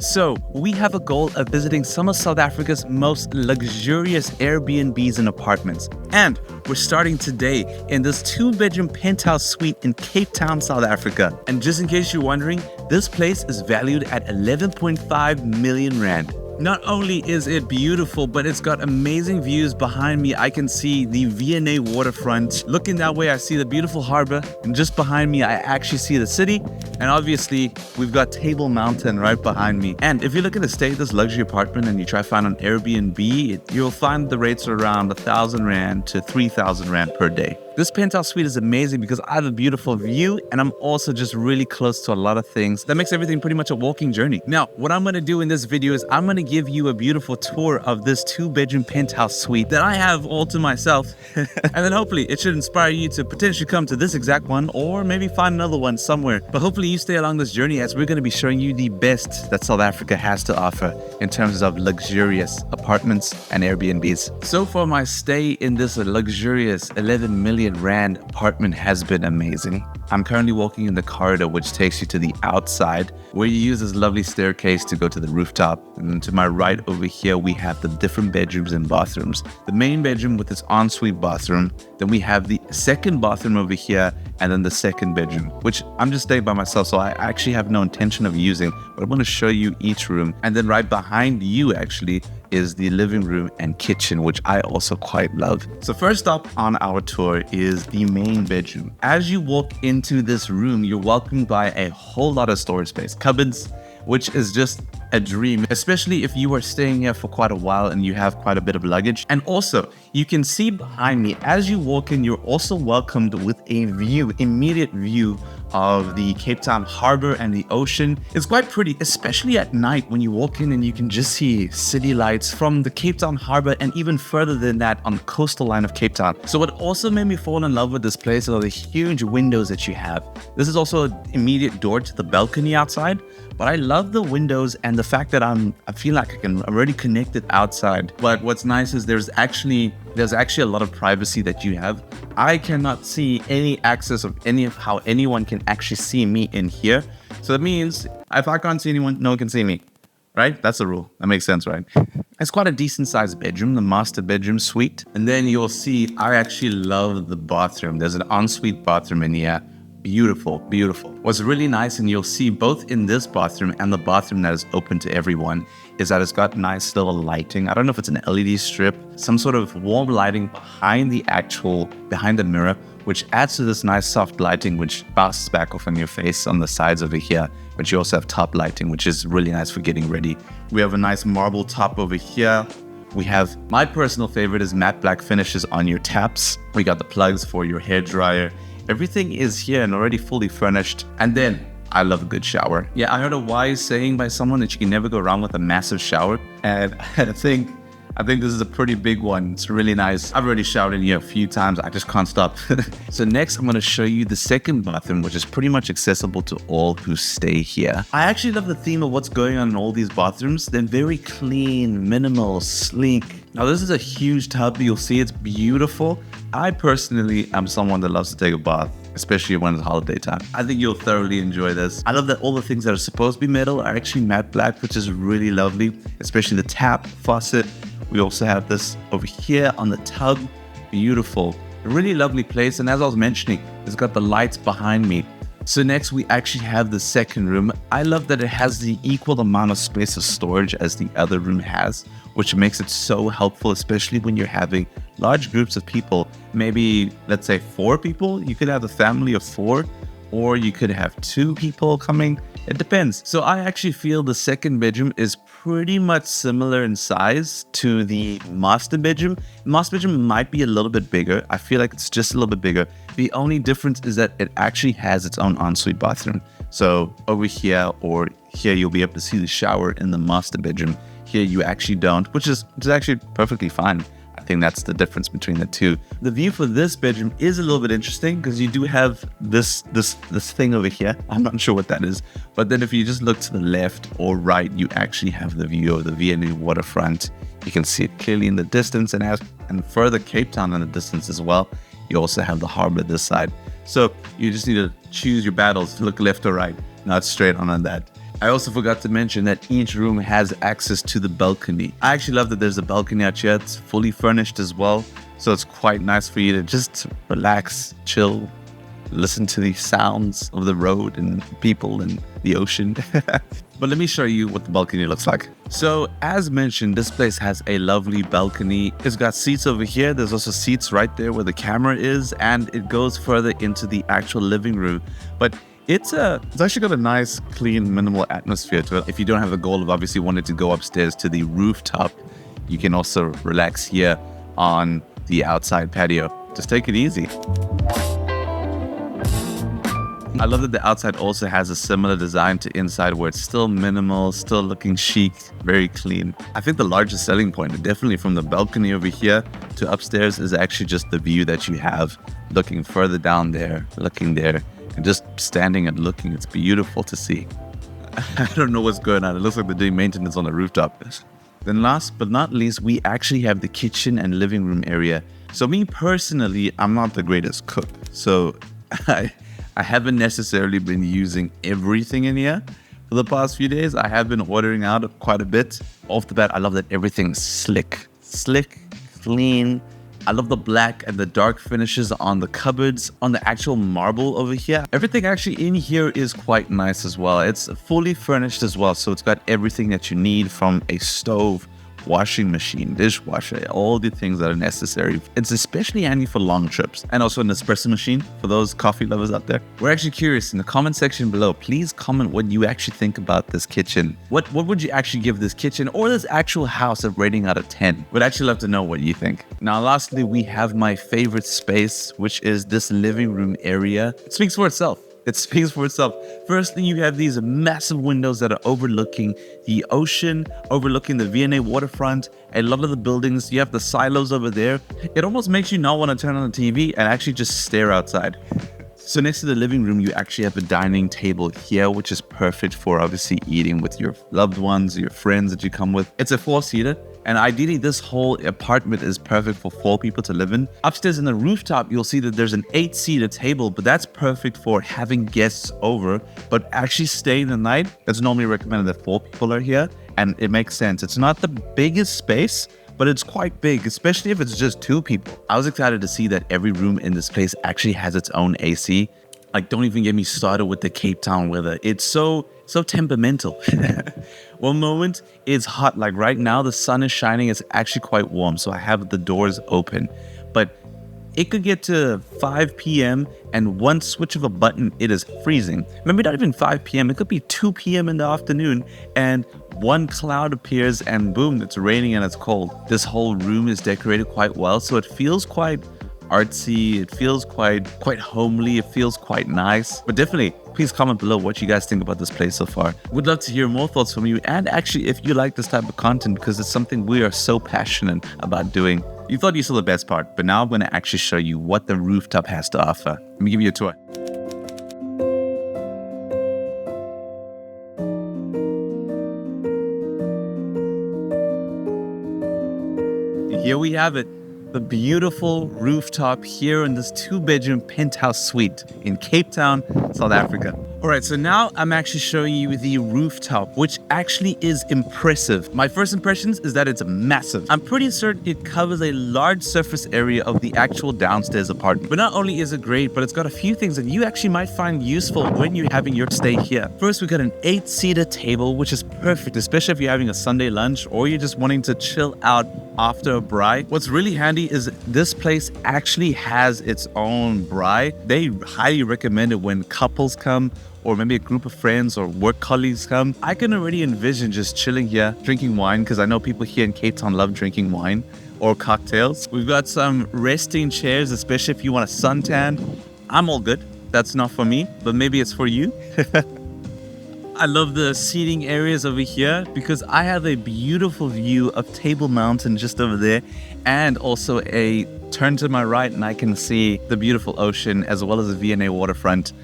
So, we have a goal of visiting some of South Africa's most luxurious Airbnbs and apartments. And we're starting today in this 2-bedroom penthouse suite in Cape Town, South Africa. And just in case you're wondering, this place is valued at 11.5 million rand. Not only is it beautiful, but it's got amazing views behind me. I can see the V&A waterfront. Looking that way, I see the beautiful harbor. And just behind me, I actually see the city. And obviously, we've got Table Mountain right behind me. And if you look at the stay of this luxury apartment and you try to find an Airbnb, you'll find the rates are around 1,000 Rand to 3,000 Rand per day. This penthouse suite is amazing because I have a beautiful view and I'm also just really close to a lot of things. That makes everything pretty much a walking journey. Now, what I'm going to do in this video is I'm going to give you a beautiful tour of this 2-bedroom penthouse suite that I have all to myself. And then hopefully it should inspire you to potentially come to this exact one or maybe find another one somewhere. But hopefully you stay along this journey as we're going to be showing you the best that South Africa has to offer in terms of luxurious apartments and Airbnbs. So far, my stay in this luxurious 11 million Rand apartment has been amazing. I'm currently walking in the corridor which takes you to the outside where you use this lovely staircase to go to the rooftop. And to my right over here, we have the different bedrooms and bathrooms. The main bedroom with its ensuite bathroom. Then we have the second bathroom over here and then the second bedroom, which I'm just staying by myself. So I actually have no intention of using, but I want to show you each room. And then right behind you actually is the living room and kitchen, which I also quite love. So first up on our tour is the main bedroom. As you walk into this room, you're welcomed by a whole lot of storage space, cupboards, which is just a dream, especially if you are staying here for quite a while and you have quite a bit of luggage. And also, you can see behind me, as you walk in, you're also welcomed with a view, immediate view of the Cape Town harbor and the ocean. It's quite pretty, especially at night when you walk in and you can just see city lights from the Cape Town harbor and even further than that on the coastal line of Cape Town. So what also made me fall in love with this place are the huge windows that you have. This is also an immediate door to the balcony outside, but I love the windows and the fact that I feel like I'm already connected outside. But what's nice is there's actually a lot of privacy that you have. I cannot see any access of how anyone can actually see me in here. So that means if I can't see anyone, no one can see me, right? That's the rule. That makes sense, right? It's quite a decent sized bedroom, the master bedroom suite. And then you'll see, I actually love the bathroom. There's an ensuite bathroom in here. Beautiful, beautiful. What's really nice, and you'll see both in this bathroom and the bathroom that is open to everyone, is that it's got nice little lighting. I don't know if it's an LED strip, some sort of warm lighting behind the mirror, which adds to this nice soft lighting, which bounces back off on your face on the sides over here. But you also have top lighting, which is really nice for getting ready. We have a nice marble top over here. We have, my personal favorite is matte black finishes on your taps. We got the plugs for your hair dryer. Everything is here and already fully furnished. And then I love a good shower. Yeah, I heard a wise saying by someone that you can never go wrong with a massive shower. And I think this is a pretty big one. It's really nice. I've already showered in here a few times. I just can't stop. So next, I'm going to show you the second bathroom, which is pretty much accessible to all who stay here. I actually love the theme of what's going on in all these bathrooms. They're very clean, minimal, sleek. Now, this is a huge tub. You'll see it's beautiful. I personally am someone that loves to take a bath, especially when it's holiday time. I think you'll thoroughly enjoy this. I love that all the things that are supposed to be metal are actually matte black, which is really lovely, especially the tap, faucet. We also have this over here on the tub. Beautiful. A really lovely place. And as I was mentioning, it's got the lights behind me. So next we actually have the second room. I love that it has the equal amount of space of storage as the other room has, which makes it so helpful, especially when you're having large groups of people. Maybe, let's say 4 people. You could have a family of 4, or you could have 2 people coming. It depends. So I actually feel the second bedroom is pretty much similar in size to the master bedroom. Master bedroom might be a little bit bigger. I feel like it's just a little bit bigger. The only difference is that it actually has its own ensuite bathroom. So over here or here, you'll be able to see the shower in the master bedroom. Here you actually don't, which is actually perfectly fine. I think that's the difference between the two. The view for this bedroom is a little bit interesting because you do have this thing over here. I'm not sure what that is. But then if you just look to the left or right, you actually have the view of the V&A waterfront. You can see it clearly in the distance and further Cape Town in the distance as well. You also have the harbor this side. So you just need to choose your battles, look left or right, not straight on that. I also forgot to mention that each room has access to the balcony. I actually love that there's a balcony out here. It's fully furnished as well. So it's quite nice for you to just relax, chill, listen to the sounds of the road and people and the ocean. But let me show you what the balcony looks like. So as mentioned, this place has a lovely balcony. It's got seats over here. There's also seats right there where the camera is, and it goes further into the actual living room. But it's actually got a nice, clean, minimal atmosphere to it. If you don't have the goal of obviously wanting to go upstairs to the rooftop, you can also relax here on the outside patio. Just take it easy. I love that the outside also has a similar design to inside, where it's still minimal, still looking chic, very clean. I think the largest selling point, definitely from the balcony over here to upstairs, is actually just the view that you have looking further down there, looking there, and just standing and looking. It's beautiful to see. I don't know what's going on. It looks like they're doing maintenance on the rooftop. Then last but not least, we actually have the kitchen and living room area. So me personally, I'm not the greatest cook. So I haven't necessarily been using everything in here for the past few days. I have been ordering out quite a bit. Off the bat, I love that everything's slick, clean. I love the black and the dark finishes on the cupboards, on the actual marble over here. Everything actually in here is quite nice as well. It's fully furnished as well. So it's got everything that you need, from a stove, washing machine, dishwasher, all the things that are necessary. It's especially handy for long trips, and also an espresso machine for those coffee lovers out there. We're actually curious. In the comment section below, please comment what you actually think about this kitchen. What would you actually give this kitchen or this actual house a rating out of 10? We'd actually love to know what you think. Now, lastly, we have my favorite space, which is this living room area. It speaks for itself. It speaks for itself. Firstly, you have these massive windows that are overlooking the ocean, overlooking the V&A waterfront. A lot of the buildings, you have the silos over there. It almost makes you not want to turn on the TV and actually just stare outside. So next to the living room, you actually have a dining table here, which is perfect for obviously eating with your loved ones, your friends that you come with. It's a 4-seater. And ideally, this whole apartment is perfect for 4 people to live in. Upstairs in the rooftop, you'll see that there's an 8-seater table, but that's perfect for having guests over. But actually staying the night, it's normally recommended that 4 people are here. And it makes sense. It's not the biggest space, but it's quite big, especially if it's just 2 people. I was excited to see that every room in this place actually has its own AC. Like, don't even get me started with the Cape Town weather. It's so temperamental. One moment it's hot, like right now the sun is shining, it's actually quite warm, so I have the doors open. But it could get to 5 p.m. and one switch of a button, it is freezing. Maybe not even 5 p.m., it could be 2 p.m. in the afternoon, and one cloud appears and boom, it's raining and it's cold. This whole room is decorated quite well, so it feels quite artsy, it feels quite homely, it feels quite nice. But definitely, please comment below what you guys think about this place so far. We'd love to hear more thoughts from you, and actually if you like this type of content, because it's something we are so passionate about doing. You thought you saw the best part, but now I'm going to actually show you what the rooftop has to offer. Let me give you a tour. Here we have it. The beautiful rooftop here in this 2-bedroom penthouse suite in Cape Town, South Africa. All right, so now I'm actually showing you the rooftop, which actually is impressive. My first impressions is that it's massive. I'm pretty certain it covers a large surface area of the actual downstairs apartment. But not only is it great, but it's got a few things that you actually might find useful when you're having your stay here. First, we got an 8-seater table, which is perfect, especially if you're having a Sunday lunch or you're just wanting to chill out after a braai. What's really handy is this place actually has its own braai. They highly recommend it when couples come, or maybe a group of friends or work colleagues come. I can already envision just chilling here, drinking wine, because I know people here in Cape Town love drinking wine or cocktails. We've got some resting chairs, especially if you want a suntan. I'm all good. That's not for me, but maybe it's for you. I love the seating areas over here because I have a beautiful view of Table Mountain just over there, and also a turn to my right and I can see the beautiful ocean as well as the V&A waterfront.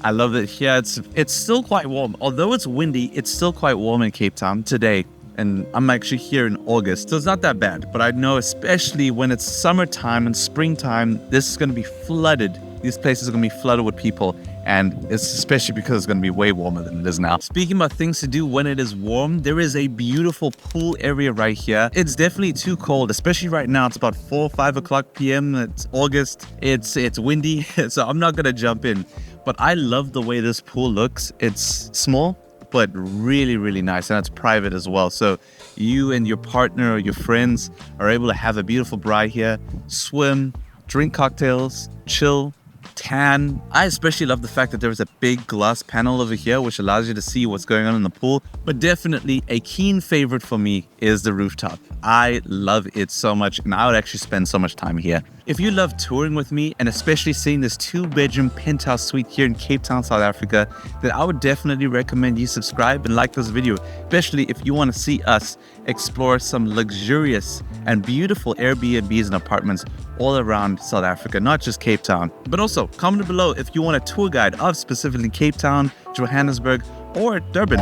I love it here. It's still quite warm. Although it's windy, it's still quite warm in Cape Town today. And I'm actually here in August, so it's not that bad. But I know especially when it's summertime and springtime, this is going to be flooded. These places are going to be flooded with people. And it's especially because it's going to be way warmer than it is now. Speaking about things to do when it is warm, there is a beautiful pool area right here. It's definitely too cold, especially right now. It's about 4 or 5 o'clock p.m. It's August. It's windy, so I'm not going to jump in. But I love the way this pool looks. It's small, but really, really nice. And it's private as well. So you and your partner or your friends are able to have a beautiful braai here, swim, drink cocktails, chill, tan. I especially love the fact that there is a big glass panel over here which allows you to see what's going on in the pool. But definitely a keen favorite for me is the rooftop. I love it so much, and I would actually spend so much time here. If you love touring with me and especially seeing this 2-bedroom penthouse suite here in Cape Town, South Africa, then I would definitely recommend you subscribe and like this video, especially if you want to see us explore some luxurious and beautiful Airbnbs and apartments all around South Africa, not just Cape Town. But also comment below if you want a tour guide of specifically Cape Town, Johannesburg, or Durban.